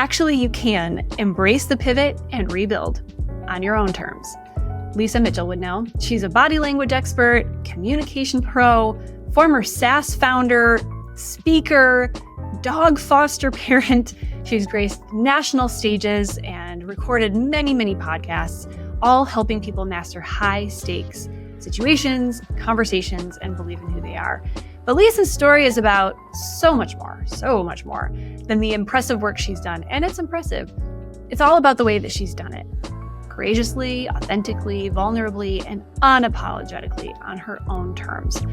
actually you can embrace the pivot and rebuild on your own terms. Lisa Mitchell would know. She's a body language expert, communication pro, former SaaS founder, speaker, dog foster parent. She's graced national stages and recorded many, many podcasts, all helping people master high stakes situations, conversations, and believe in who they are. But Lisa's story is about so much more than the impressive work she's done. And it's impressive. It's all about the way that she's done it. Courageously, authentically, vulnerably, and unapologetically on her own terms.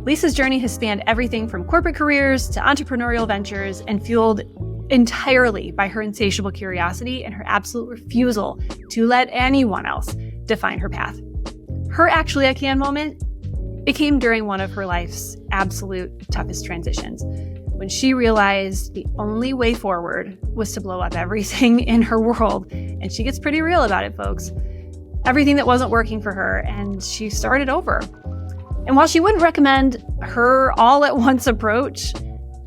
Lisa's journey has spanned everything from corporate careers to entrepreneurial ventures and fueled entirely by her insatiable curiosity and her absolute refusal to let anyone else define her path. Her actually I can moment, it came during one of her life's absolute toughest transitions, when she realized the only way forward was to blow up everything in her world. And she gets pretty real about it, folks. Everything that wasn't working for her, and she started over. And while she wouldn't recommend her all-at-once approach,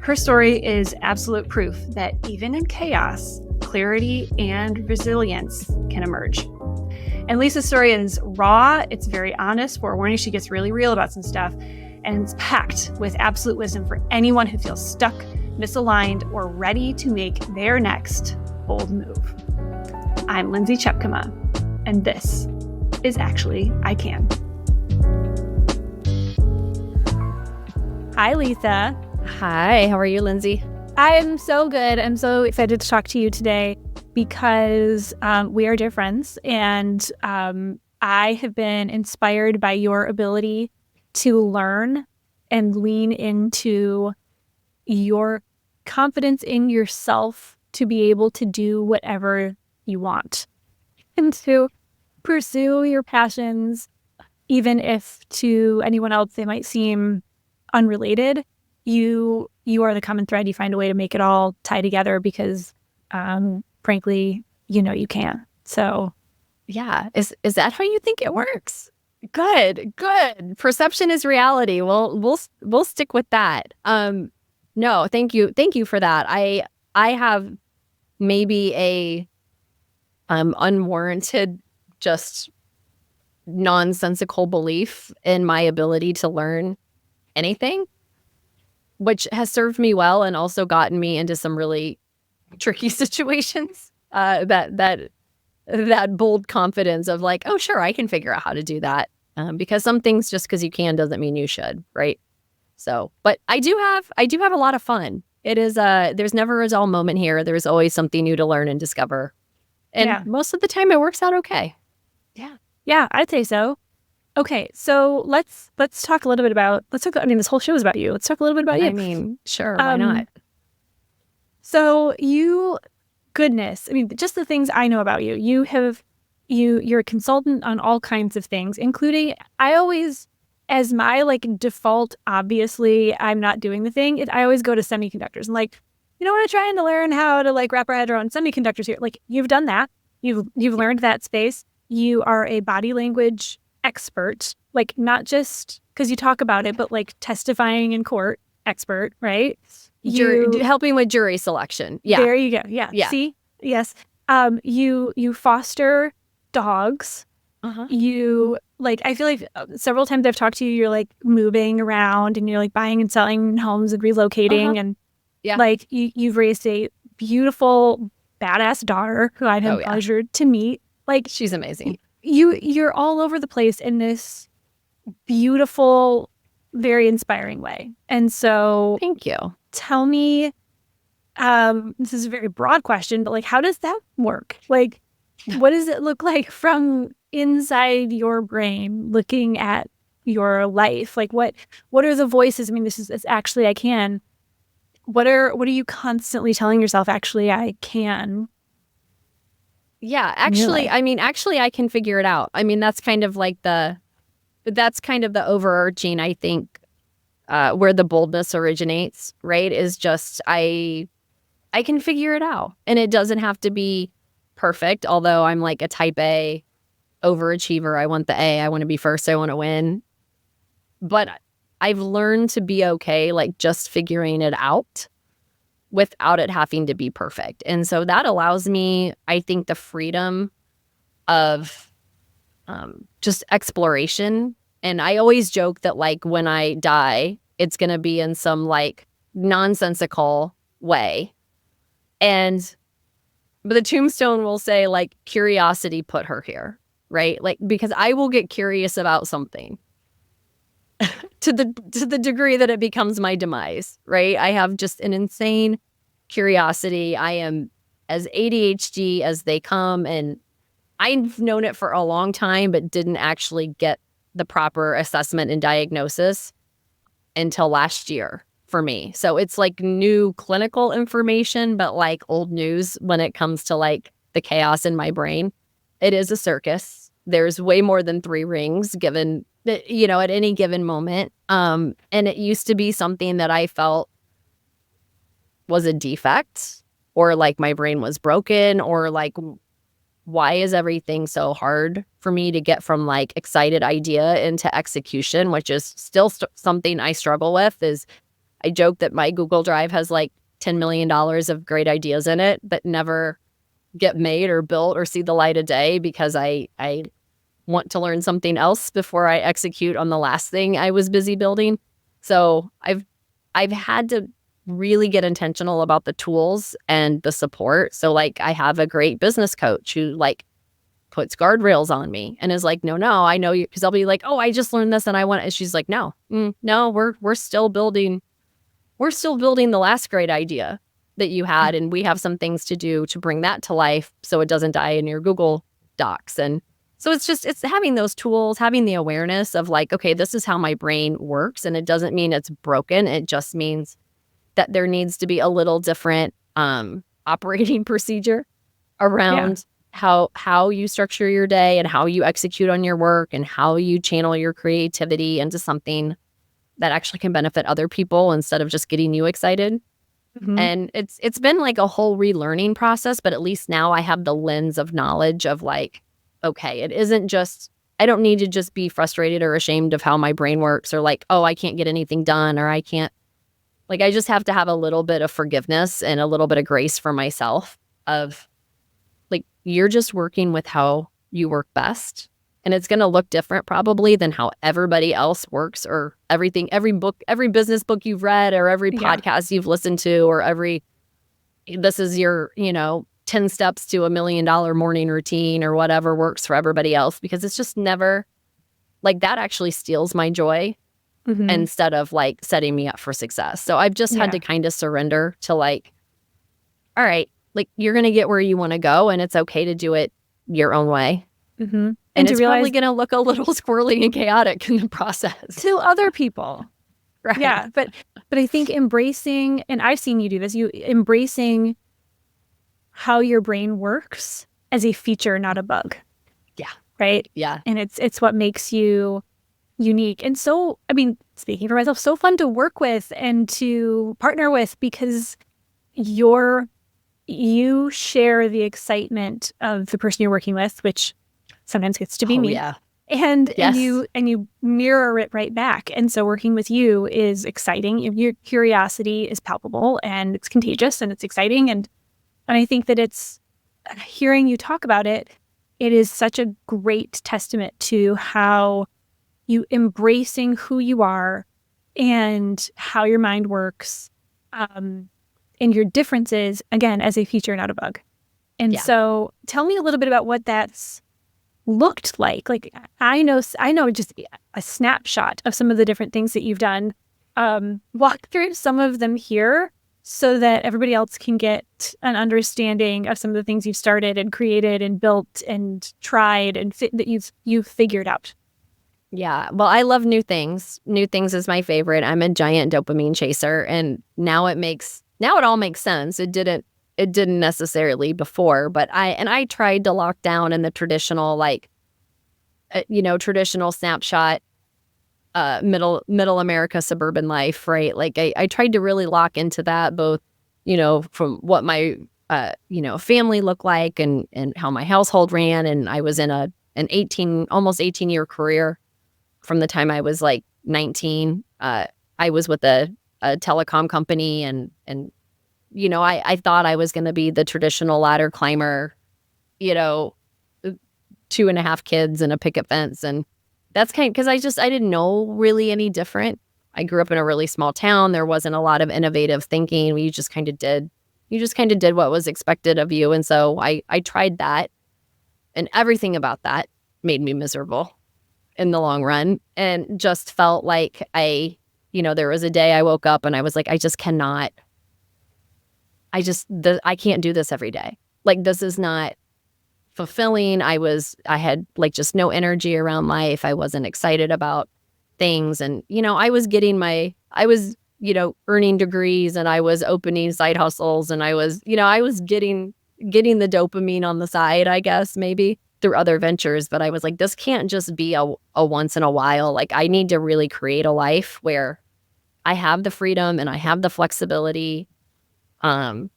her story is absolute proof that even in chaos, clarity and resilience can emerge. And Lisa's story is raw, it's very honest, forewarning, she gets really real about some stuff, and it's packed with absolute wisdom for anyone who feels stuck, misaligned, or ready to make their next bold move. I'm Lindsay Chepkema, and this is Actually I Can. Hi, Lisa. Hi, how are you, Lindsay? I'm so good. I'm so excited to talk to you today because we are dear friends, and I have been inspired by your ability to learn and lean into your confidence in yourself to be able to do whatever you want and to pursue your passions, even if to anyone else they might seem unrelated. You are the common thread. You find a way to make it all tie together because, frankly, you know you can. So, yeah, is that how you think it works? Good. Perception is reality. We'll stick with that. No, thank you for that. I have maybe a unwarranted, just nonsensical belief in my ability to learn anything, which has served me well and also gotten me into some really tricky situations. That bold confidence of like, oh, sure, I can figure out how to do that. Because some things just because you can doesn't mean you should, right? So, but I do have a lot of fun. It is there's never a dull moment here. There's always something new to learn and discover, and most of the time it works out okay. Yeah, I'd say so. Okay, so let's talk a little bit about, this whole show is about you. Let's talk a little bit about you. I mean, sure, why not? So just the things I know about you. You're a consultant on all kinds of things, including, I always, as my default, obviously I'm not doing the thing, I always go to semiconductors. And I want to try and learn how to wrap our head around semiconductors here. You've done that. You've learned that space. You are a body language expert, not just because you talk about it, but testifying in court expert, right? Helping with jury selection. Yeah. There you go. Yeah. See? Yes. You foster dogs. Uh-huh. You I feel like several times I've talked to you, you're moving around and you're buying and selling homes and relocating. Uh-huh. And you've raised a beautiful, badass daughter who I've had the pleasure to meet. She's amazing. You're all over the place in this beautiful, very inspiring way. And so thank you. Tell me, this is a very broad question, but how does that work? What does it look like from inside your brain looking at your life? What are the voices? I mean, it's actually I can. What are you constantly telling yourself? Actually, I can. Yeah, actually, I can figure it out. I mean, that's kind of the overarching, I think, where the boldness originates, right? Is just, I can figure it out. And it doesn't have to be perfect, although I'm a type A overachiever. I want the A. I want to be first. I want to win. But I've learned to be okay, just figuring it out without it having to be perfect. And so that allows me, I think, the freedom of just exploration. And I always joke that like when I die, it's going to be in some like nonsensical way. But the tombstone will say like curiosity put her here, right? Like, because I will get curious about something to the degree that it becomes my demise, right? I have just an insane curiosity. I am as ADHD as they come, and I've known it for a long time, but didn't actually get the proper assessment and diagnosis until last year for me. So it's like new clinical information, but like old news when it comes to like the chaos in my brain. It is a circus. There's way more than 3 rings given, you know, at any given moment. And it used to be something that I felt was a defect, or like my brain was broken, or like, why is everything so hard for me to get from like excited idea into execution, which is still something I struggle with. Is I joke that my Google Drive has like $10 million of great ideas in it that never get made or built or see the light of day because I want to learn something else before I execute on the last thing I was busy building. So I've had to really get intentional about the tools and the support. So like I have a great business coach who like puts guardrails on me and is like, no, I know you, because I'll be like, oh, I just learned this and I want it. And she's like, no, we're still building the last great idea that you had. And we have some things to do to bring that to life so it doesn't die in your Google Docs. And so it's having those tools, having the awareness of like, okay, this is how my brain works. And it doesn't mean it's broken. It just means that there needs to be a little different operating procedure around how you structure your day and how you execute on your work and how you channel your creativity into something that actually can benefit other people instead of just getting you excited. Mm-hmm. And it's been like a whole relearning process, but at least now I have the lens of knowledge of like, okay, it isn't just, I don't need to just be frustrated or ashamed of how my brain works, or like, oh, I can't get anything done, or I can't. Like, I just have to have a little bit of forgiveness and a little bit of grace for myself of, like, you're just working with how you work best. And it's going to look different probably than how everybody else works, or everything, every book, every business book you've read, or every podcast you've listened to, or this is your, 10 steps to $1 million morning routine, or whatever works for everybody else, because it's just never, like, that actually steals my joy. Mm-hmm. Instead of like setting me up for success. So I've just had to kind of surrender to like, all right, like you're going to get where you want to go, and it's okay to do it your own way. Mm-hmm. And it's probably going to look a little squirrely and chaotic in the process. To other people. Right. Yeah. But I think embracing, and I've seen you do this, you embracing how your brain works as a feature, not a bug. Yeah. Right? Yeah. And it's what makes you unique. And so, I mean, speaking for myself, so fun to work with and to partner with, because you share the excitement of the person you're working with, which sometimes gets to be me. Yeah. And you mirror it right back. And so working with you is exciting. Your curiosity is palpable and it's contagious and it's exciting. And I think that it's, hearing you talk about it, it is such a great testament to how you embracing who you are and how your mind works, and your differences, again, as a feature, not a bug. And so tell me a little bit about what that's looked like. Like, I know just a snapshot of some of the different things that you've done. Walk through some of them here so that everybody else can get an understanding of some of the things you've started and created and built and tried and that you've figured out. Yeah. Well, I love new things. New things is my favorite. I'm a giant dopamine chaser, and now it all makes sense. It didn't necessarily before, but I tried to lock down in the traditional, like, traditional snapshot, middle America suburban life, right? Like I tried to really lock into that, both, from what my, family looked like and how my household ran. And I was in an almost 18-year career. From the time I was like 19, I was with a telecom company and I thought I was going to be the traditional ladder climber, you know, 2.5 kids and a picket fence. And that's because I didn't know really any different. I grew up in a really small town. There wasn't a lot of innovative thinking. You just kind of did what was expected of you. And so I tried that, and everything about that made me miserable in the long run, and just felt like there was a day I woke up and I was like, I can't do this every day. Like, this is not fulfilling. I had like just no energy around life. I wasn't excited about things. And, I was earning degrees, and I was opening side hustles, and I was getting the dopamine on the side, I guess, maybe through other ventures. But I was like, this can't just be a once in a while. Like, I need to really create a life where I have the freedom and I have the flexibility, and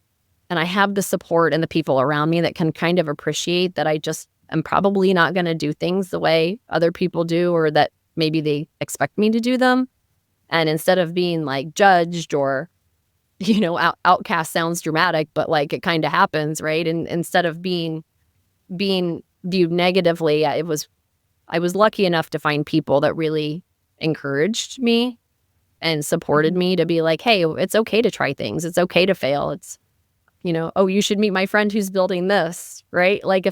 I have the support and the people around me that can kind of appreciate that I just am probably not going to do things the way other people do, or that maybe they expect me to do them. And instead of being like judged or, outcast sounds dramatic, but like it kind of happens, right? And instead of being viewed negatively, I was lucky enough to find people that really encouraged me and supported me to be like, hey, it's okay to try things. It's okay to fail. It's, oh, you should meet my friend who's building this, right? Like,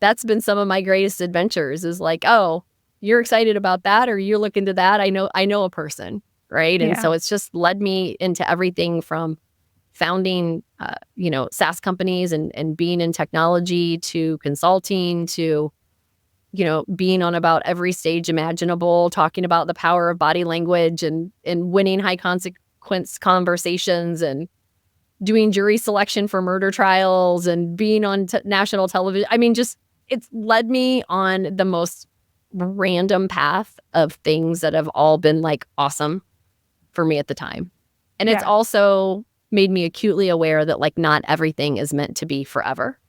that's been some of my greatest adventures, is like, oh, you're excited about that, or you're looking to that. I know a person, right? And so it's just led me into everything from founding, SaaS companies and being in technology, to consulting, to, being on about every stage imaginable, talking about the power of body language and winning high consequence conversations, and doing jury selection for murder trials, and being on national television. I mean, just, it's led me on the most random path of things that have all been like awesome for me at the time. And it's also made me acutely aware that like not everything is meant to be forever.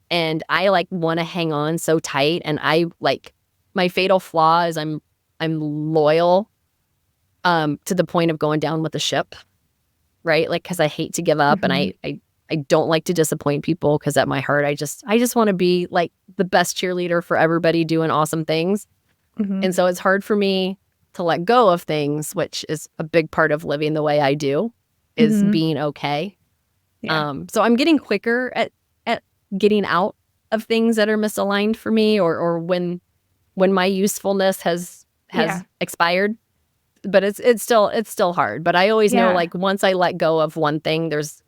And I like want to hang on so tight. And I like, my fatal flaw is I'm loyal to the point of going down with the ship, right? Like, because I hate to give up, and I don't like to disappoint people, because at my heart, I just want to be like the best cheerleader for everybody doing awesome things. And so it's hard for me to let go of things, which is a big part of living the way I do, is being okay. So I'm getting quicker at getting out of things that are misaligned for me, or when my usefulness has expired. But it's still hard. But I always know, like, once I let go of one thing, there's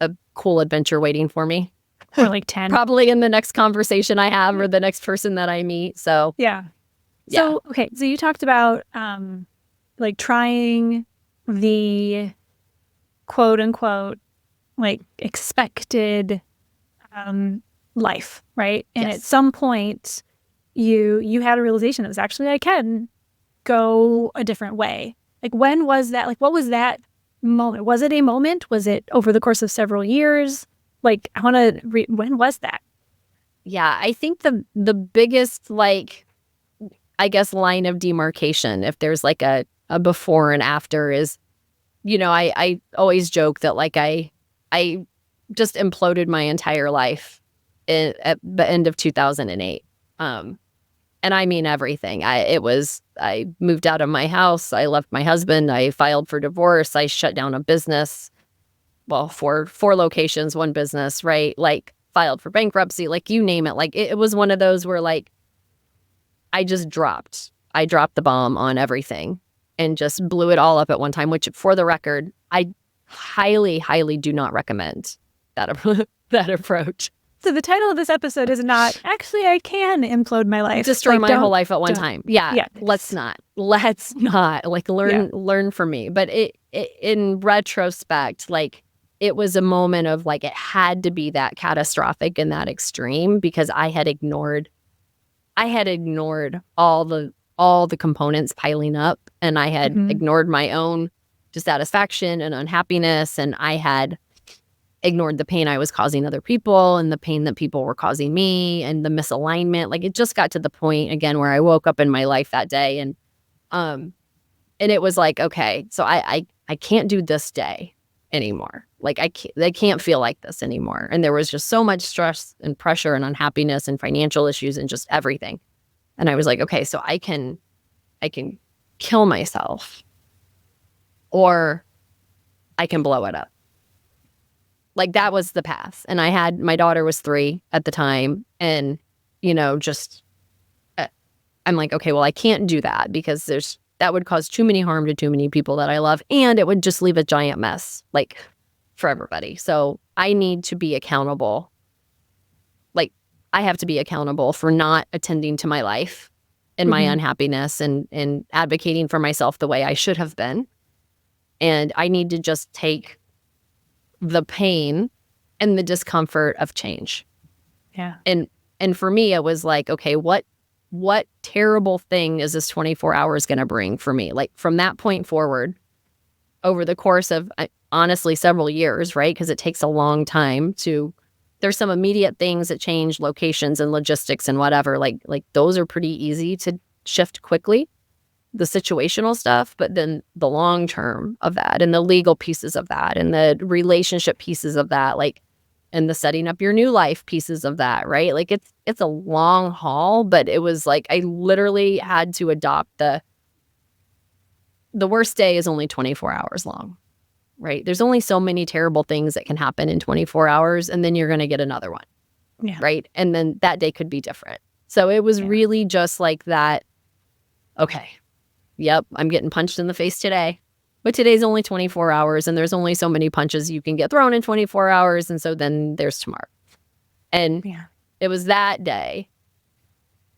a cool adventure waiting for me. Or like 10. Probably in the next conversation I have, or the next person that I meet. So So, okay. So you talked about like trying the quote unquote like expected life, right? And at some point you had a realization that was actually, I can go a different way. Like, when was that? Like, what was that moment? Was it a moment? Was it over the course of several years? Like, I want to when was that? Yeah, I think the biggest, like, I guess, line of demarcation, if there's like a before and after, is, I always joke that like I just imploded my entire life at the end of 2008. And I mean everything. I moved out of my house. I left my husband. I filed for divorce. I shut down a business. Well, four locations, one business, right? Like, filed for bankruptcy, like, you name it. Like, it was one of those where, like, I dropped the bomb on everything and just blew it all up at one time, which, for the record, I highly, highly do not recommend that approach. So the title of this episode is not, actually, I can implode my life. Destroy my whole life at one time. Yeah. Let's not. Like, learn from me. But it in retrospect, like, it was a moment of like, it had to be that catastrophic and that extreme, because I had ignored all the components piling up, and I had ignored my own dissatisfaction and unhappiness, and I had ignored the pain I was causing other people, and the pain that people were causing me, and the misalignment. Like, it just got to the point again where I woke up in my life that day, and it was like, okay, so I can't do this day anymore. Like I can't feel like this anymore. And there was just so much stress and pressure and unhappiness and financial issues and just everything. And I was like, okay, so I can kill myself or I can blow it up. Like that was the path. And my daughter was 3 at the time. And, I'm like, okay, well, I can't do that because that would cause too many harm to too many people that I love. And it would just leave a giant mess, like for everybody. So I need to be accountable. Like I have to be accountable for not attending to my life and my unhappiness and advocating for myself the way I should have been. And I need to just take the pain and the discomfort of change. Yeah. And for me, it was like, okay, what terrible thing is this 24 hours going to bring for me? Like from that point forward, over the course of honestly several years, right? Because it takes a long time there's some immediate things that change locations and logistics and whatever. Like those are pretty easy to shift quickly, the situational stuff, but then the long term of that and the legal pieces of that and the relationship pieces of that, like, and the setting up your new life pieces of that, right? Like it's a long haul, but it was like I literally had to adopt the worst day is only 24 hours long, right? There's only so many terrible things that can happen in 24 hours, and then you're going to get another one, right? And then that day could be different. So it was really just like that, okay, yep, I'm getting punched in the face today. But today's only 24 hours, and there's only so many punches you can get thrown in 24 hours, and so then there's tomorrow. And it was that day,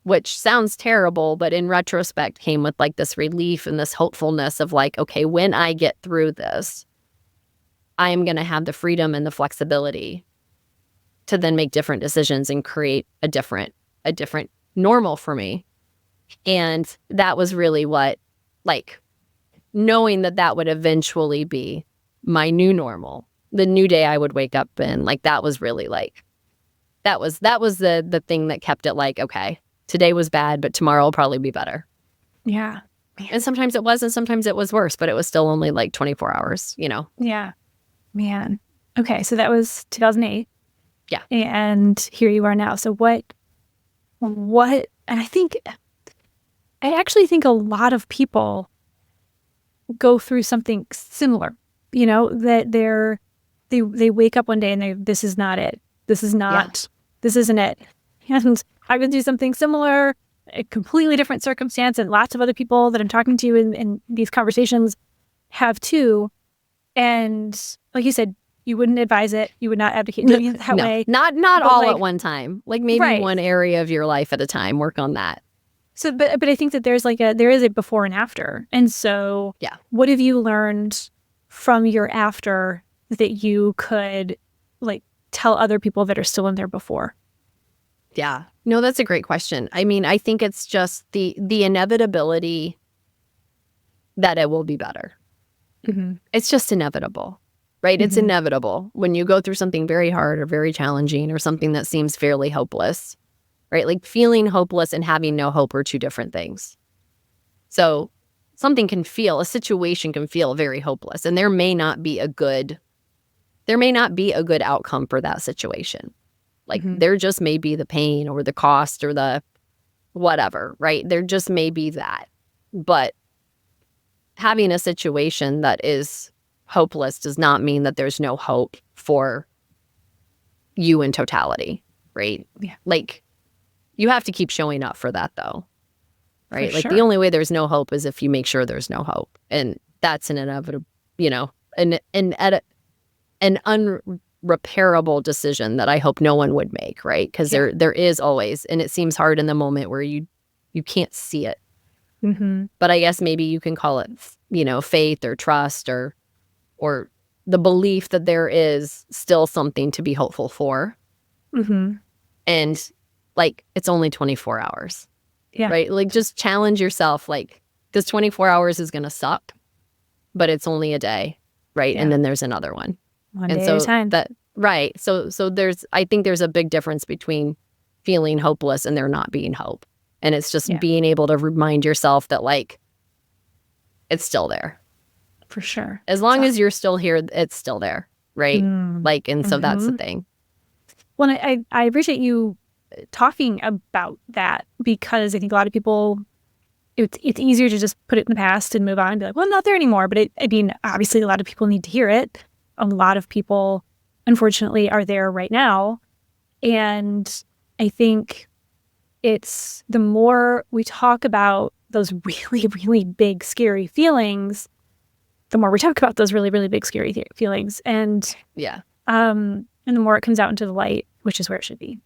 which sounds terrible, but in retrospect came with like this relief and this hopefulness of like, okay, when I get through this, I am going to have the freedom and the flexibility to then make different decisions and create a different normal for me. And that was really what, like, knowing that would eventually be my new normal, the new day I would wake up in, like that was really like, that was the thing that kept it like, okay, today was bad, but tomorrow will probably be better. Yeah. And sometimes it was, and sometimes it was worse, but it was still only like 24 hours, Yeah. Man. Okay. So that was 2008. Yeah. And here you are now. So what, and I actually think a lot of people go through something similar, that they wake up one day and this is not it. This isn't it. And I've been through something similar, a completely different circumstance, and lots of other people that I'm talking to in these conversations have too. And like you said, you wouldn't advise it. You would not advocate doing it that way. Not all at one time. Like maybe one area of your life at a time. Work on that. So, but I think that there is a before and after. And so what have you learned from your after that you could like tell other people that are still in their before? Yeah. No, that's a great question. I mean, I think it's just the inevitability that it will be better. It's just inevitable, right? It's inevitable when you go through something very hard or very challenging or something that seems fairly hopeless. Right? Like feeling hopeless and having no hope are two different things. So a situation can feel very hopeless, and there may not be a good outcome for that situation. Like there just may be the pain or the cost or the whatever, right? There just may be that. But having a situation that is hopeless does not mean that there's no hope for you in totality, right? Yeah. Like, you have to keep showing up for that, though, right? For like sure. The only way there's no hope is if you make sure there's no hope, and that's an inevitable, an unrepairable decision that I hope no one would make, right? Because there is always, and it seems hard in the moment where you can't see it. But I guess maybe you can call it, faith or trust or the belief that there is still something to be hopeful for, and like, it's only 24 hours, right? Like, just challenge yourself, like, because 24 hours is going to suck, but it's only a day, right? And then there's another one. One day at a time. Right. So I think there's a big difference between feeling hopeless and there not being hope. And it's just being able to remind yourself that, like, it's still there. For sure. As long as you're still here, it's still there, right? Like, and so that's the thing. Well, I appreciate you talking about that, because I think a lot of people, it's easier to just put it in the past and move on and be like, well, I'm not there anymore. But I mean, obviously a lot of people need to hear it. A lot of people, unfortunately, are there right now. And I think it's the more we talk about those really, really big, scary feelings, the more we talk about those really, really big, scary feelings. And and the more it comes out into the light, which is where it should be.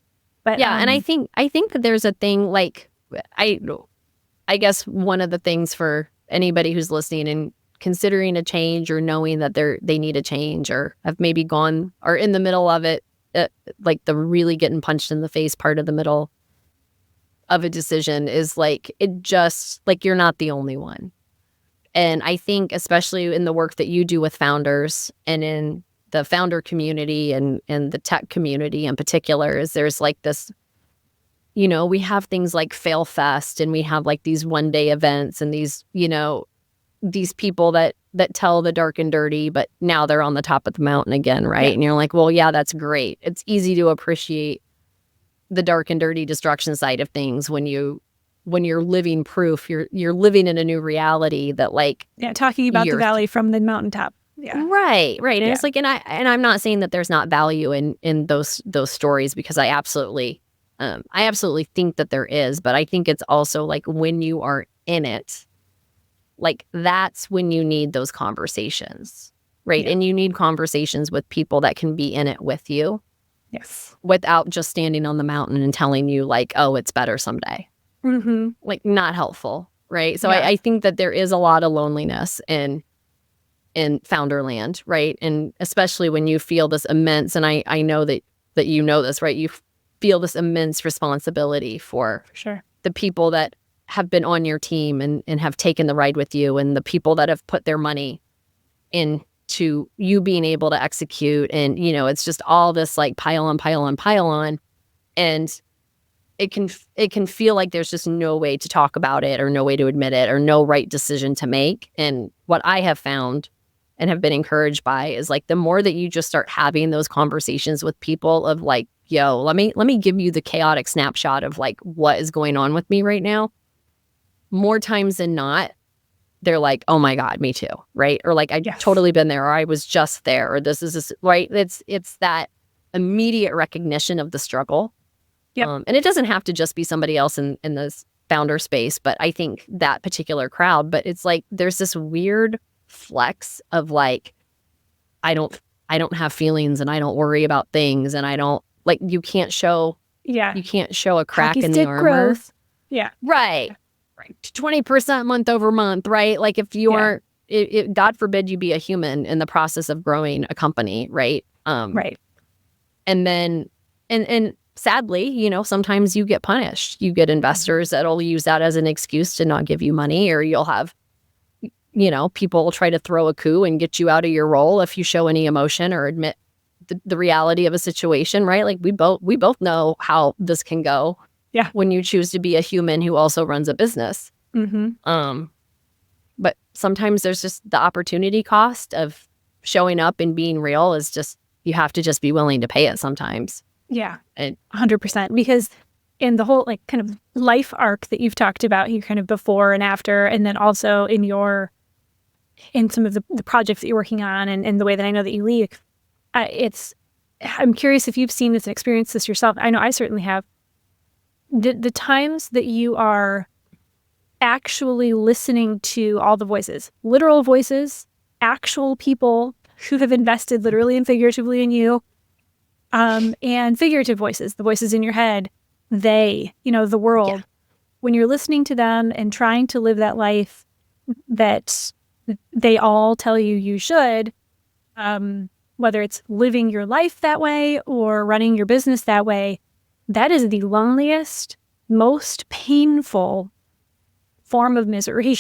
But and I think that there's a thing, like, I guess one of the things for anybody who's listening and considering a change, or knowing that they need a change, or have maybe gone or in the middle of it, like the really getting punched in the face part of the middle of a decision, is like, it just, like, you're not the only one. And I think especially in the work that you do with founders and in the founder community and the tech community in particular, is there's like this, you know, we have things like Fail Fest, and we have like these one-day events, and these, you know, these people that tell the dark and dirty, but now they're on the top of the mountain again, right? Yeah. And you're like, well, yeah, that's great. It's easy to appreciate the dark and dirty destruction side of things when you're living proof, you're living in a new reality that, like, talking about the valley from the mountaintop. Yeah. Right. And it's like, and I'm not saying that there's not value in those stories, because I absolutely think that there is, but I think it's also like, when you are in it, like, that's when you need those conversations, right? Yeah. And you need conversations with people that can be in it with you. Yes. Without just standing on the mountain and telling you, like, oh, it's better someday. Like, not helpful, right? So I think that there is a lot of loneliness in Founderland, right? And especially when you feel this immense, and I know that you know this, right? You feel this immense responsibility for sure the people that have been on your team and have taken the ride with you, and the people that have put their money into you being able to execute. And, you know, it's just all this, like, pile on. And it can feel like there's just no way to talk about it, or no way to admit it, or no right decision to make. And what I have found and have been encouraged by is, like, the more that you just start having those conversations with people of, like, yo, let me give you the chaotic snapshot of, like, what is going on with me right now. More times than not, they're like, oh my God, me too, right? Or like, I've totally been there, or I was just there, or this, right? It's that immediate recognition of the struggle. Yep. And it doesn't have to just be somebody else in this founder space, but I think that particular crowd. But it's like, there's this weird flex of, like, I don't have feelings, and I don't worry about things, and I don't, like, you can't show a crack in the armor. Growth. Yeah. Right. 20% month over month, right? Like, if you aren't, God forbid you be a human in the process of growing a company, right? Right. And then, and sadly, you know, sometimes you get punished. You get investors that'll use that as an excuse to not give you money, or you'll have, you know, people will try to throw a coup and get you out of your role if you show any emotion or admit the reality of a situation, right? Like, we both know how this can go. Yeah. When you choose to be a human who also runs a business. But sometimes there's just the opportunity cost of showing up and being real is just, you have to just be willing to pay it sometimes. Yeah. And 100%. Because in the whole, like, kind of life arc that you've talked about here, kind of before and after, and then also in some of the projects that you're working on, and the way that I know that you lead, I'm curious if you've seen this and experienced this yourself. I know I certainly have. The times that you are actually listening to all the voices, literal voices, actual people who have invested literally and figuratively in you, and figurative voices, the voices in your head, the world, when you're listening to them and trying to live that life that they all tell you should, whether it's living your life that way or running your business that way, that is the loneliest, most painful form of misery.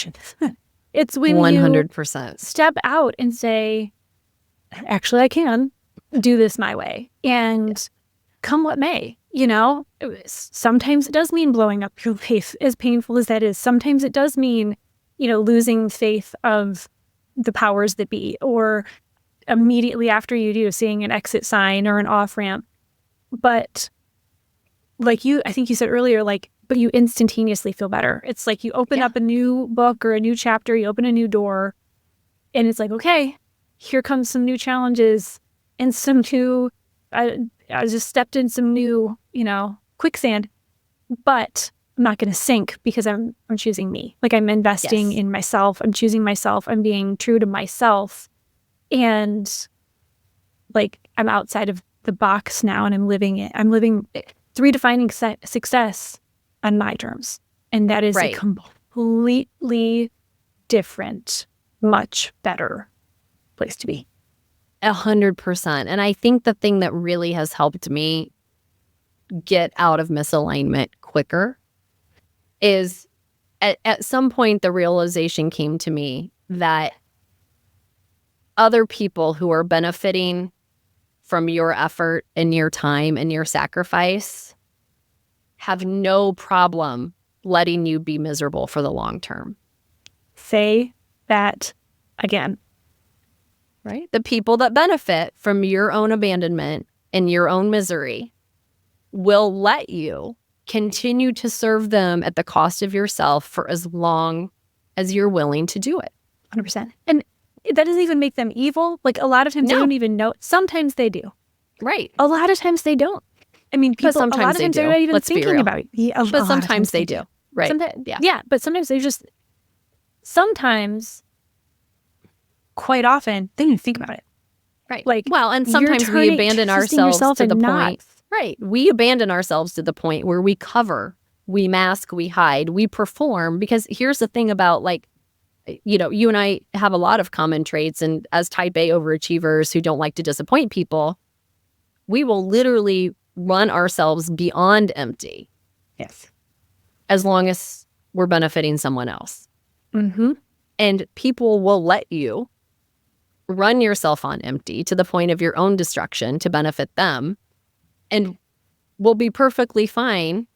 It's when 100% you step out and say, actually, I can do this my way. And come what may, you know, sometimes it does mean blowing up your life, as painful as that is. Sometimes it does mean, you know, losing faith of the powers that be, or immediately after you do, seeing an exit sign or an off ramp. But like I think you said earlier, like, but you instantaneously feel better. It's like you open up a new book or a new chapter, you open a new door, and it's like, okay, here comes some new challenges and some new, I just stepped in some new, quicksand, but I'm not going to sink because I'm choosing me. Like, I'm investing in myself. I'm choosing myself. I'm being true to myself. And like, I'm outside of the box now and I'm living it. I'm living redefining success on my terms. And that is a completely different, much better place to be. 100%. And I think the thing that really has helped me get out of misalignment quicker is at some point the realization came to me that other people who are benefiting from your effort and your time and your sacrifice have no problem letting you be miserable for the long term. Say that again. Right? The people that benefit from your own abandonment and your own misery will let you continue to serve them at the cost of yourself for as long as you're willing to do it. 100%. And that doesn't even make them evil. Like, a lot of times they don't even know. Sometimes they do. Right. A lot of times they don't. I mean, people, sometimes a lot of times they're not even thinking about it. Yeah, but sometimes they do. Right. Sometimes, yeah, but sometimes they just, quite often, they don't even think about it. Right. Like, well, and sometimes we abandon ourselves to the point. Right. We abandon ourselves to the point where we cover, we mask, we hide, we perform. Because here's the thing about, like, you and I have a lot of common traits. And as type A overachievers who don't like to disappoint people, we will literally run ourselves beyond empty. Yes. As long as we're benefiting someone else. Mm-hmm. And people will let you run yourself on empty to the point of your own destruction to benefit them, and will be perfectly fine,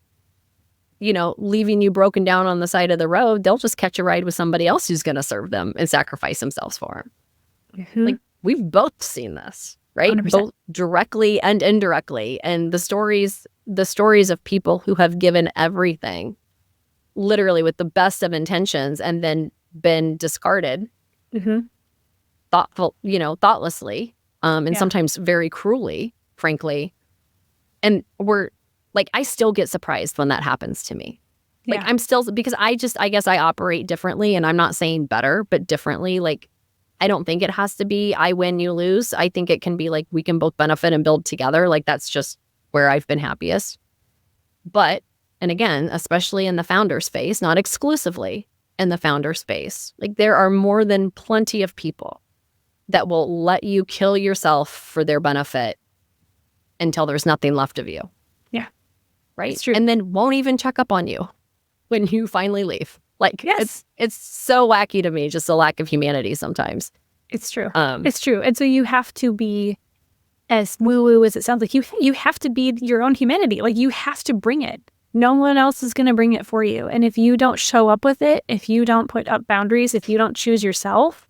leaving you broken down on the side of the road. They'll just catch a ride with somebody else who's going to serve them and sacrifice themselves for them. Mm-hmm. Like, we've both seen this, right? 100%. Both directly and indirectly. And the stories of people who have given everything, literally with the best of intentions, and then been discarded, thoughtlessly, and sometimes very cruelly, frankly. And I still get surprised when that happens to me. Like, I'm still, because I guess I operate differently, and I'm not saying better, but differently. Like, I don't think it has to be I win, you lose. I think it can be like we can both benefit and build together. Like, that's just where I've been happiest. But, and again, especially in the founder space, not exclusively in the founder space, like, there are more than plenty of people that will let you kill yourself for their benefit until there's nothing left of you. Yeah. Right? It's true. And then won't even check up on you when you finally leave. Like, it's so wacky to me, just a lack of humanity sometimes. It's true. It's true. And so you have to be, as woo-woo as it sounds like, you have to be your own humanity. Like, you have to bring it. No one else is going to bring it for you. And if you don't show up with it, if you don't put up boundaries, if you don't choose yourself,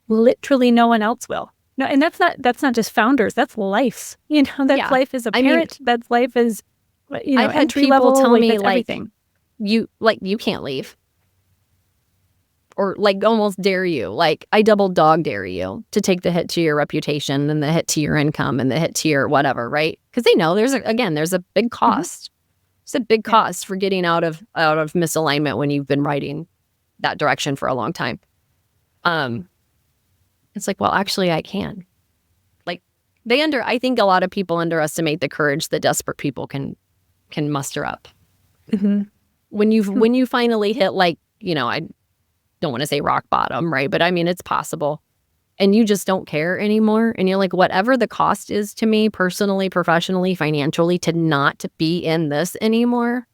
literally no one else will. No, and that's not just founders. That's life. That's life as a parent. That's life as, I've had entry people level. tell me, that's everything. You can't leave, or like almost dare you. Like, I double dog dare you to take the hit to your reputation and the hit to your income and the hit to your whatever, right? Because they know there's a big cost. It's a big cost for getting out of misalignment when you've been riding that direction for a long time. It's like, well, actually, I can. Like, I think a lot of people underestimate the courage that desperate people can muster up. Mm-hmm. When you finally hit, like, I don't want to say rock bottom, right? But I mean, it's possible. And you just don't care anymore. And you're like, whatever the cost is to me personally, professionally, financially, to not to be in this anymore,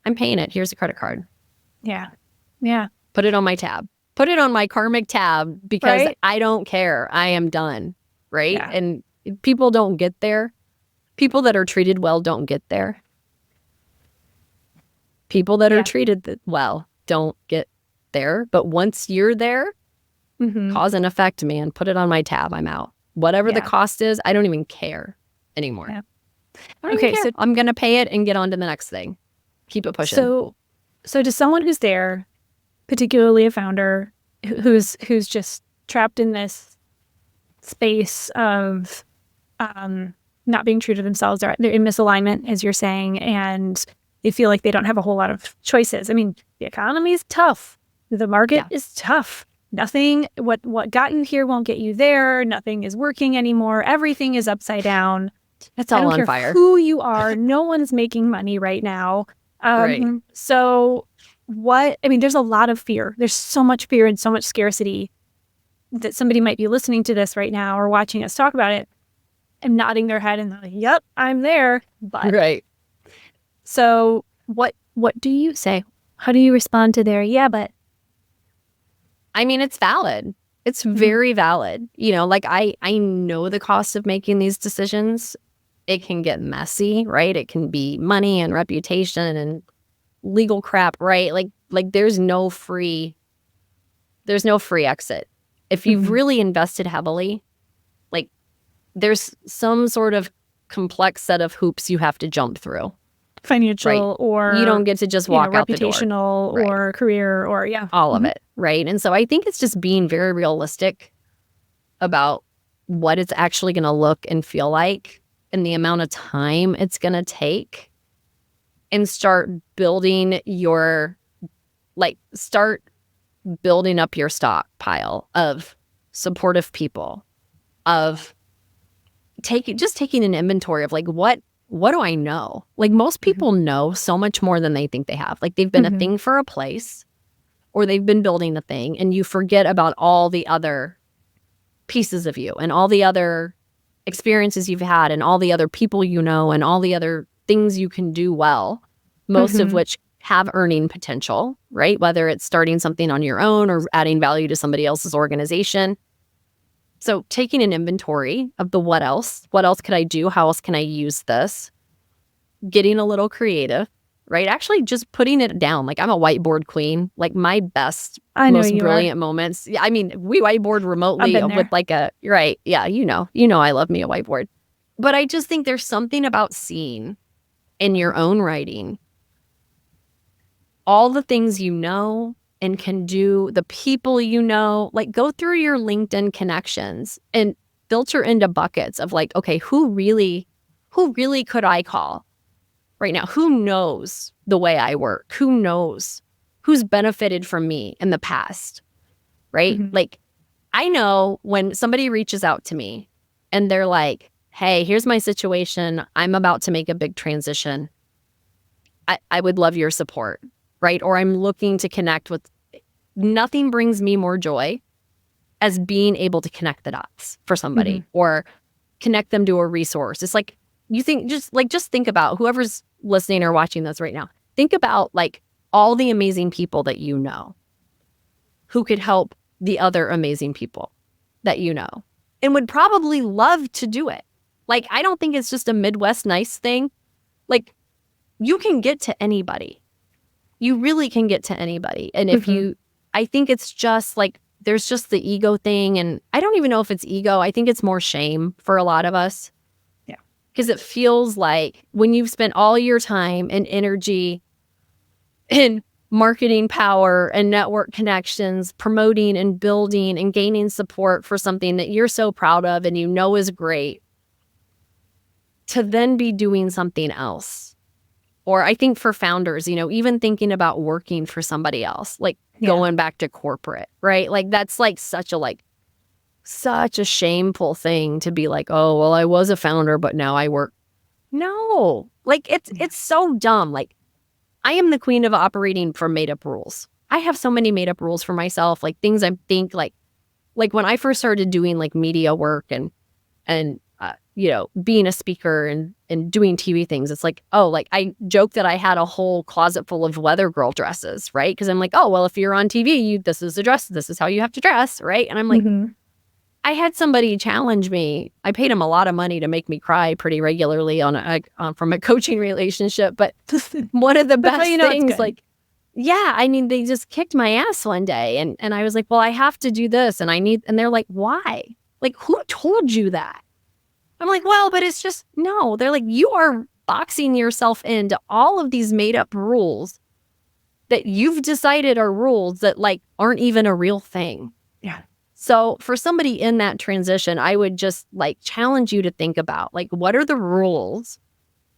I'm paying it. Here's a credit card. Yeah. Yeah. Put it on my tab. Put it on my karmic tab, because Right? I don't care. I am done. Right? Yeah. And people don't get there. People that are treated well don't get there. People that are treated well don't get there. But once you're there, Cause and effect, man. Put it on my tab. I'm out. Whatever the Yeah. cost is, I don't even care anymore. Yeah. I don't even care. I'm going to pay it and get on to the next thing. Keep it pushing. So to someone who's there, particularly a founder who's just trapped in this space of not being true to themselves, they're in misalignment, as you're saying, and they feel like they don't have a whole lot of choices. I mean, the economy is tough. The market is tough. Nothing, what got you here won't get you there. Nothing is working anymore. Everything is upside down. It's all I don't on care fire. who you are. No one's making money right now. Right. So there's a lot of fear. There's so much fear and so much scarcity that somebody might be listening to this right now or watching us talk about it and nodding their head and they're like, yep, I'm there. But Right. so what do you say? How do you respond to their, yeah, but? I mean, it's valid. It's very valid. You know, like I know the cost of making these decisions. It can get messy, right? It can be money and reputation and legal crap, right? Like there's no free exit. If you've really invested heavily, like there's some sort of complex set of hoops you have to jump through. Financial or you don't get to just walk out the door. Reputational or career or all of it, right? And so I think it's just being very realistic about what it's actually going to look and feel like and the amount of time it's going to take, and start building up your stockpile of supportive people, of taking an inventory of like, what do I know? Like most people know so much more than they think they have. Like they've been a thing for a place, or they've been building a thing, and you forget about all the other pieces of you and all the other experiences you've had and all the other people you know and all the other things you can do well, most of which have earning potential, right? Whether it's starting something on your own or adding value to somebody else's organization. So taking an inventory of the what else could I do? How else can I use this? Getting a little creative, right? Actually just putting it down. Like I'm a whiteboard queen. Like my best, most brilliant moments. Yeah, I mean, we whiteboard remotely with like right. Yeah, you know, I love me a whiteboard. But I just think there's something about seeing in your own writing all the things you know and can do, the people you know, like go through your LinkedIn connections and filter into buckets of like, okay, who really could I call right now? Who knows the way I work? Who knows who's benefited from me in the past, right? Like I know when somebody reaches out to me and they're like, hey, here's my situation. I'm about to make a big transition. I would love your support, right? Or I'm looking to connect with, nothing brings me more joy as being able to connect the dots for somebody or connect them to a resource. It's like, you think, just think about whoever's listening or watching this right now. Think about like all the amazing people that you know who could help the other amazing people that you know and would probably love to do it. Like, I don't think it's just a Midwest nice thing. Like, you can get to anybody. You really can get to anybody. And if I think it's just like, there's just the ego thing. And I don't even know if it's ego. I think it's more shame for a lot of us. Yeah. Because it feels like when you've spent all your time and energy in marketing power and network connections, promoting and building and gaining support for something that you're so proud of and you know is great, to then be doing something else. Or I think for founders, even thinking about working for somebody else, like going back to corporate, right? Like that's like such a shameful thing to be like, oh, well, I was a founder, but now I work. No, like it's so dumb. Like I am the queen of operating from made up rules. I have so many made up rules for myself, like things I think like when I first started doing like media work and being a speaker and doing TV things, it's like, oh, like I joke that I had a whole closet full of weather girl dresses, right? Because I'm like, oh, well, if you're on TV, this is the dress, this is how you have to dress, right? And I'm like, I had somebody challenge me. I paid him a lot of money to make me cry pretty regularly from a coaching relationship. But one of the best things, like, yeah, I mean, they just kicked my ass one day. And I was like, well, I have to do this and and they're like, why? Like, who told you that? I'm like, well, but it's just, no. They're like, you are boxing yourself into all of these made up rules that you've decided are rules that like aren't even a real thing. Yeah. So for somebody in that transition, I would just like challenge you to think about like, what are the rules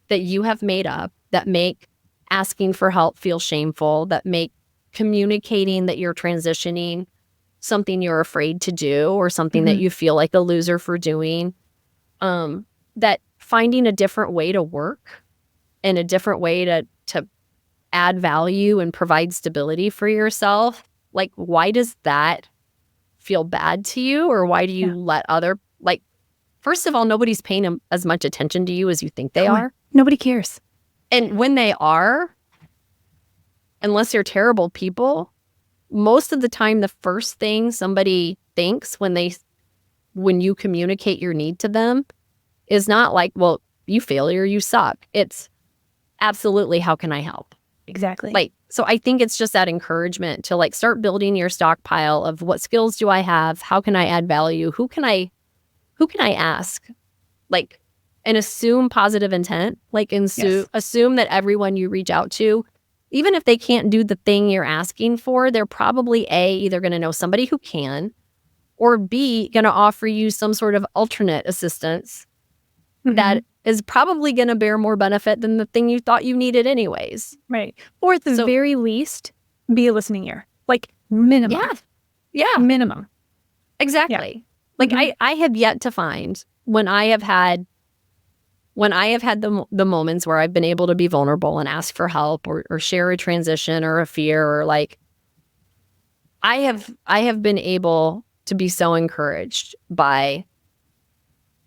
that you have made up that make asking for help feel shameful, that make communicating that you're transitioning something you're afraid to do or something that you feel like a loser for doing, that finding a different way to work and a different way to add value and provide stability for yourself, like, why does that feel bad to you? Or why do you let like, first of all, nobody's paying as much attention to you as you think they are. Nobody cares. And when they are, unless you're terrible people, most of the time, the first thing somebody thinks when you communicate your need to them is not like, well, you failure, you suck. It's absolutely, how can I help? Exactly. Like, so I think it's just that encouragement to like start building your stockpile of what skills do I have? How can I add value? Who can I ask? Like, and assume positive intent. Like, assume that everyone you reach out to, even if they can't do the thing you're asking for, they're probably either going to know somebody who can, or B, going to offer you some sort of alternate assistance that is probably going to bear more benefit than the thing you thought you needed anyways. Right. Or at the very least, be a listening ear. Like, minimum. Yeah. Minimum. Exactly. Yeah. Like, I have yet to find when I have had the moments where I've been able to be vulnerable and ask for help or share a transition or a fear, or like, I have been able to be so encouraged by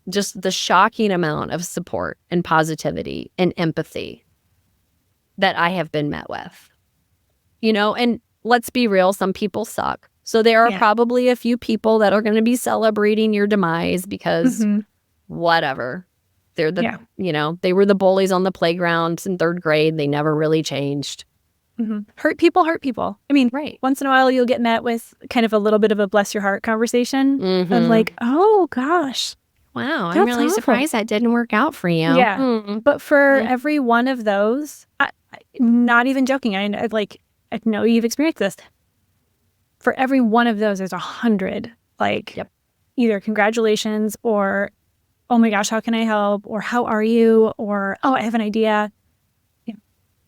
just the shocking amount of support and positivity and empathy that I have been met with. And let's be real, some people suck. So there are probably a few people that are going to be celebrating your demise because whatever. They're they were the bullies on the playground in 3rd grade. They never really changed. Hurt people. I mean, once in a while you'll get met with kind of a little bit of a bless your heart conversation of like, oh gosh, wow, I'm really surprised that didn't work out for you. Yeah. But for every one of those, not even joking, I know you've experienced this. For every one of those, there's 100 like either congratulations or, oh my gosh, how can I help? Or how are you? Or, oh, I have an idea. Yeah.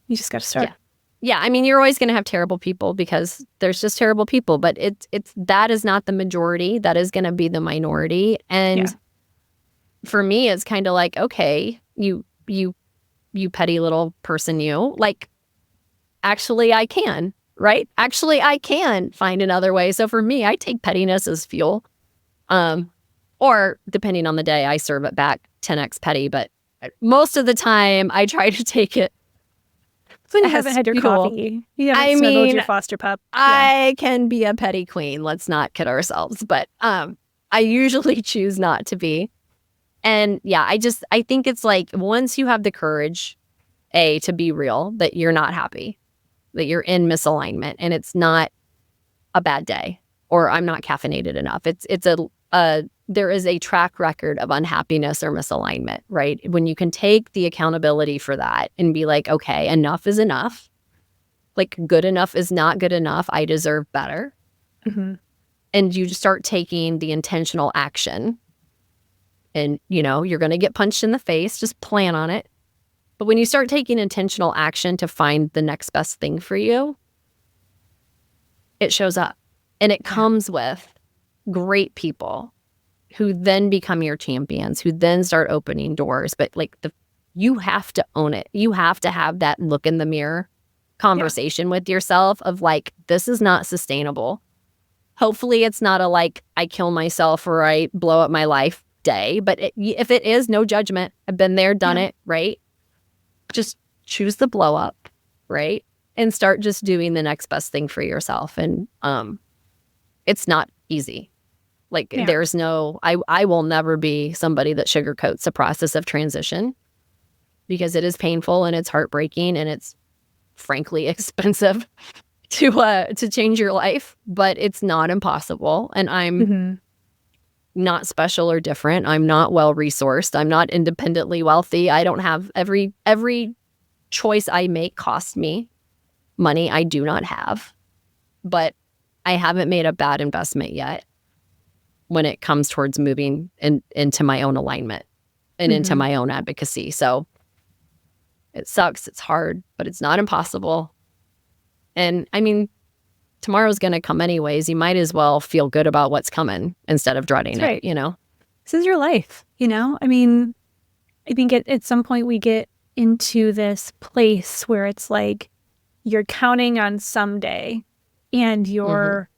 You just got to start. Yeah. I mean, you're always going to have terrible people because there's just terrible people, but that is not the majority. That is going to be the minority. And for me, it's kind of like, okay, you petty little person, like, actually I can, right? Actually, I can find another way. So for me, I take pettiness as fuel. Or depending on the day, I serve it back 10x petty. But most of the time, I try to take it. When you haven't had your coffee, you haven't snuggled your foster pup. I can be a petty queen. Let's not kid ourselves. But I usually choose not to be. And I think it's like, once you have the courage, to be real, that you're not happy, that you're in misalignment, and it's not a bad day, or I'm not caffeinated enough. There is a track record of unhappiness or misalignment, right? When you can take the accountability for that and be like, okay, enough is enough. Like, good enough is not good enough. I deserve better. And you start taking the intentional action, and, you're going to get punched in the face. Just plan on it. But when you start taking intentional action to find the next best thing for you, it shows up, and it comes with great people who then become your champions, who then start opening doors. But like, you have to own it. You have to have that look in the mirror conversation with yourself of like, this is not sustainable. Hopefully it's not a like, I kill myself or I blow up my life day. But if it is, no judgment. I've been there, done it, right? Just choose the blow up, right? And start just doing the next best thing for yourself. And it's not easy. Like, there's no, I will never be somebody that sugarcoats the process of transition, because it is painful and it's heartbreaking and it's frankly expensive to change your life, but it's not impossible. And I'm not special or different. I'm not well-resourced. I'm not independently wealthy. I don't have every choice I make costs me money I do not have. But I haven't made a bad investment yet when it comes towards moving into my own alignment and into my own advocacy. So it sucks. It's hard, but it's not impossible. And I mean, tomorrow's going to come anyways. You might as well feel good about what's coming instead of dreading That's right. it, you know? This is your life, you know? I mean, I think at some point we get into this place where it's like you're counting on someday and you're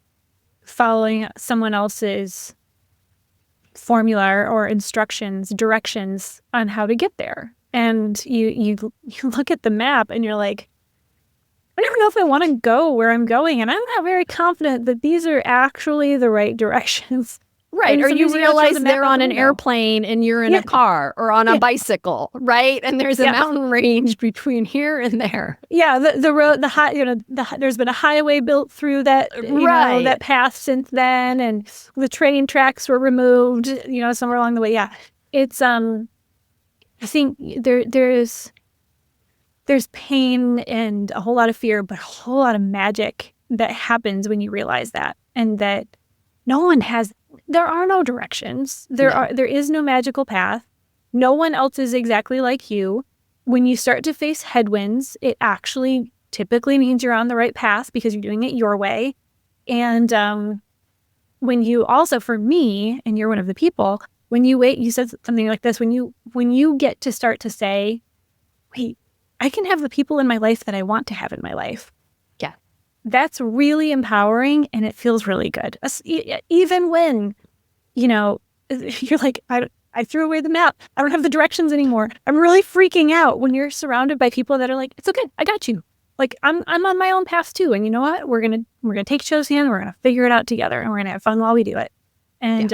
following someone else's formula or instructions, directions on how to get there. And you look at the map and you're like, I don't know if I want to go where I'm going. And I'm not very confident that these are actually the right directions. Right. And Or you sometimes gotta throw realize the map they're out on the an window. airplane and you're in a car or on a bicycle, right? And there's a mountain range between here and there. Yeah, the road, the high, there's been a highway built through that, that path since then, and the train tracks were removed, somewhere along the way. Yeah, it's I think there's pain and a whole lot of fear, but a whole lot of magic that happens when you realize that, and that there are no directions. There is no magical path. No one else is exactly like you. When you start to face headwinds, it actually typically means you're on the right path because you're doing it your way. And when you also, for me, and you're one of the people, when you wait, you said something like this, when you get to start to say, wait, I can have the people in my life that I want to have in my life. Yeah. That's really empowering, and it feels really good. Even when, you're like, I threw away the map. I don't have the directions anymore. I'm really freaking out when you're surrounded by people that are like, it's okay, I got you. Like I'm on my own path too. And you know what? We're gonna take each other's hand. We're gonna figure it out together, and we're gonna have fun while we do it. And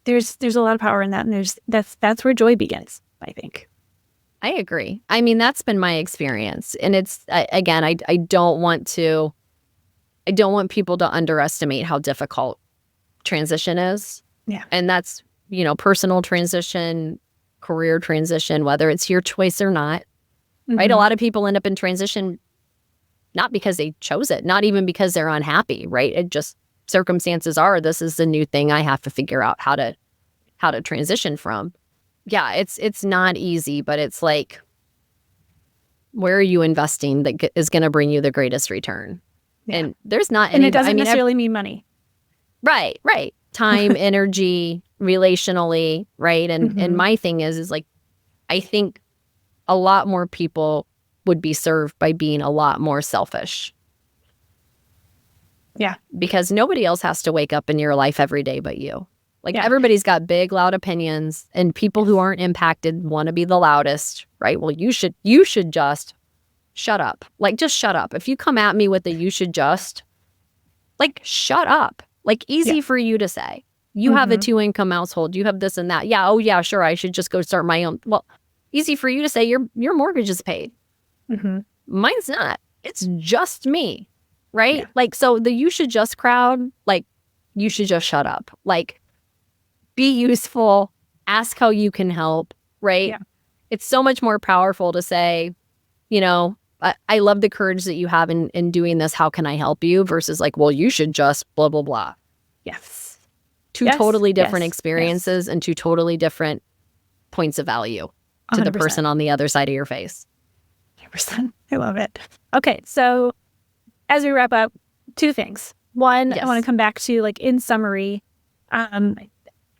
there's a lot of power in that, and that's where joy begins, I think. I agree. I mean, that's been my experience. And it's, again, I don't want people to underestimate how difficult transition is. Yeah. And that's, personal transition, career transition, whether it's your choice or not, right? A lot of people end up in transition not because they chose it, not even because they're unhappy, right? It just, circumstances are, this is the new thing I have to figure out how to transition from. Yeah, it's not easy, but it's like, where are you investing that is going to bring you the greatest return? Yeah. And there's not any, and it doesn't necessarily mean money. Right. Time, energy, relationally, right? And my thing is like, I think a lot more people would be served by being a lot more selfish. Yeah. Because nobody else has to wake up in your life every day but you. Like everybody's got big, loud opinions, and people who aren't impacted want to be the loudest, right? Well, you should just shut up. Like, just shut up. If you come at me with the you should just, like, shut up. Like, easy for you to say. You have a 2-income household. You have this and that. Yeah. Oh, yeah, sure. I should just go start my own. Well, easy for you to say your mortgage is paid. Mine's not. It's just me, right? Yeah. Like, so the you should just crowd, like, you should just shut up. Like, be useful, ask how you can help, right? Yeah. It's so much more powerful to say, I love the courage that you have in doing this. How can I help you? Versus like, well, you should just blah, blah, blah. Yes. Two totally different experiences and two totally different points of value to 100%. The person on the other side of your face. 100%. I love it. Okay. So as we wrap up, 2 things. One, I want to come back to, like, in summary,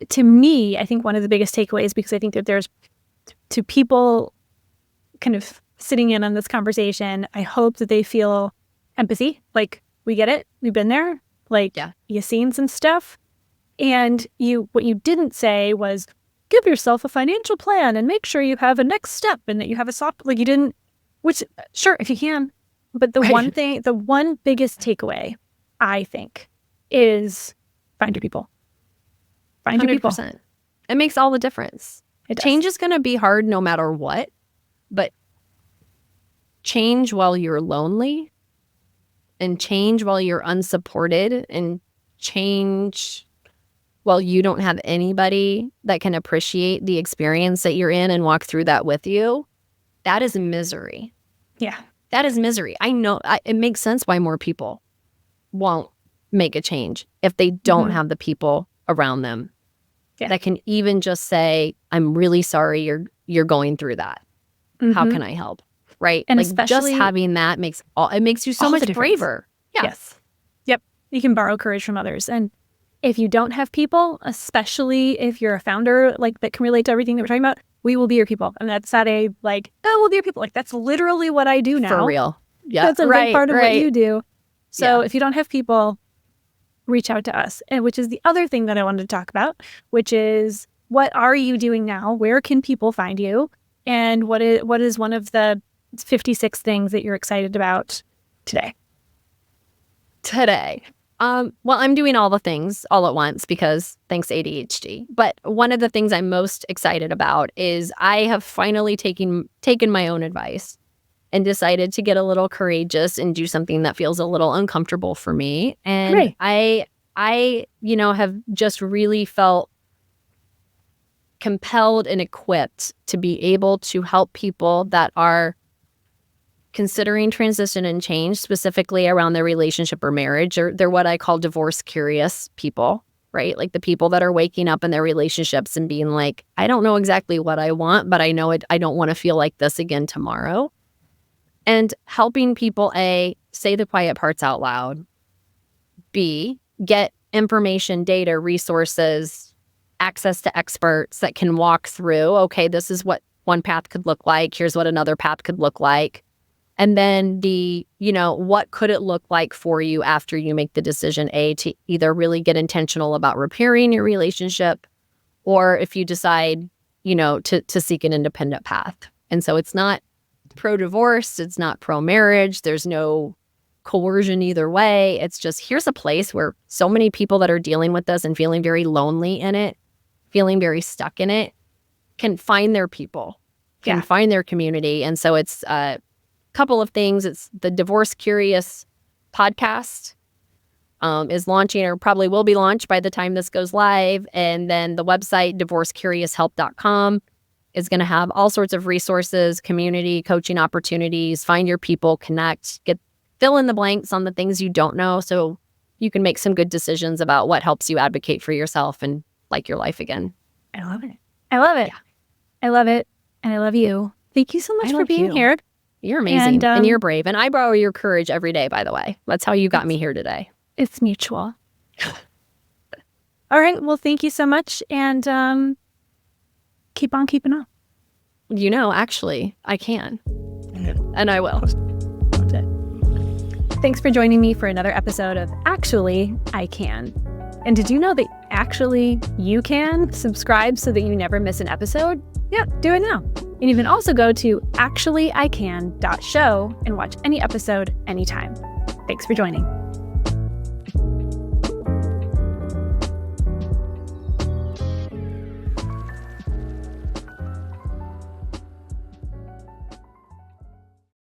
to me, I think one of the biggest takeaways, because I think that there's, to people kind of sitting in on this conversation, I hope that they feel empathy. Like, we get it. We've been there. Like, you've seen some stuff. And what you didn't say was, give yourself a financial plan and make sure you have a next step and that you have a soft, like, you didn't, which, sure, if you can. But the one biggest takeaway, I think, is find your people. Find your people. 100%. It makes all the difference. Change is going to be hard no matter what, but change while you're lonely, and change while you're unsupported, and change while you don't have anybody that can appreciate the experience that you're in and walk through that with you, that is misery. Yeah. That is misery. I know it makes sense why more people won't make a change if they don't have the people around them that can even just say, I'm really sorry you're going through that. How can I help? Right? And like especially, just having that makes you so much braver. Yeah. Yes. Yep. You can borrow courage from others. And if you don't have people, especially if you're a founder like that can relate to everything that we're talking about, we will be your people. And that's not a like, oh, we'll be your people. Like that's literally what I do now. For real. Yeah. That's a big part of what you do. So if you don't have people, reach out to us. And which is the other thing that I wanted to talk about, which is what are you doing now? Where can people find you? And what is one of the 56 things that you're excited about today? Well, I'm doing all the things all at once because thanks ADHD. But one of the things I'm most excited about is I have finally taken my own advice and decided to get a little courageous and do something that feels a little uncomfortable for me. And I have just really felt compelled and equipped to be able to help people that are considering transition and change, specifically around their relationship or marriage, or they're what I call divorce curious people, right? Like the people that are waking up in their relationships and being like, I don't know exactly what I want, but I know I don't want to feel like this again tomorrow. And helping people, A, say the quiet parts out loud, B, get information, data, resources, access to experts that can walk through, okay, this is what one path could look like. Here's what another path could look like. And then what could it look like for you after you make the decision, A, to either really get intentional about repairing your relationship, or if you decide, to seek an independent path. And so it's not pro-divorce, it's not pro-marriage, there's no coercion either way. It's just, here's a place where so many people that are dealing with this and feeling very lonely in it, feeling very stuck in it, can find their people, can find their community. And so it's couple of things. It's the Divorce Curious podcast is launching, or probably will be launched by the time this goes live. And then the website, divorcecurioushelp.com, is going to have all sorts of resources, community, coaching opportunities, find your people, connect, fill in the blanks on the things you don't know so you can make some good decisions about what helps you advocate for yourself and like your life again. I love it. I love it. Yeah. I love it. And I love you. Thank you so much for being here. You're amazing, and you're brave. And I borrow your courage every day, by the way. That's how you got me here today. It's mutual. All right. Well, thank you so much. And keep on keeping on. Actually, I can. And I will. Thanks for joining me for another episode of Actually, I Can. And did you know that actually you can subscribe so that you never miss an episode? Yeah, do it now. And you can also go to actuallyican.show and watch any episode anytime. Thanks for joining.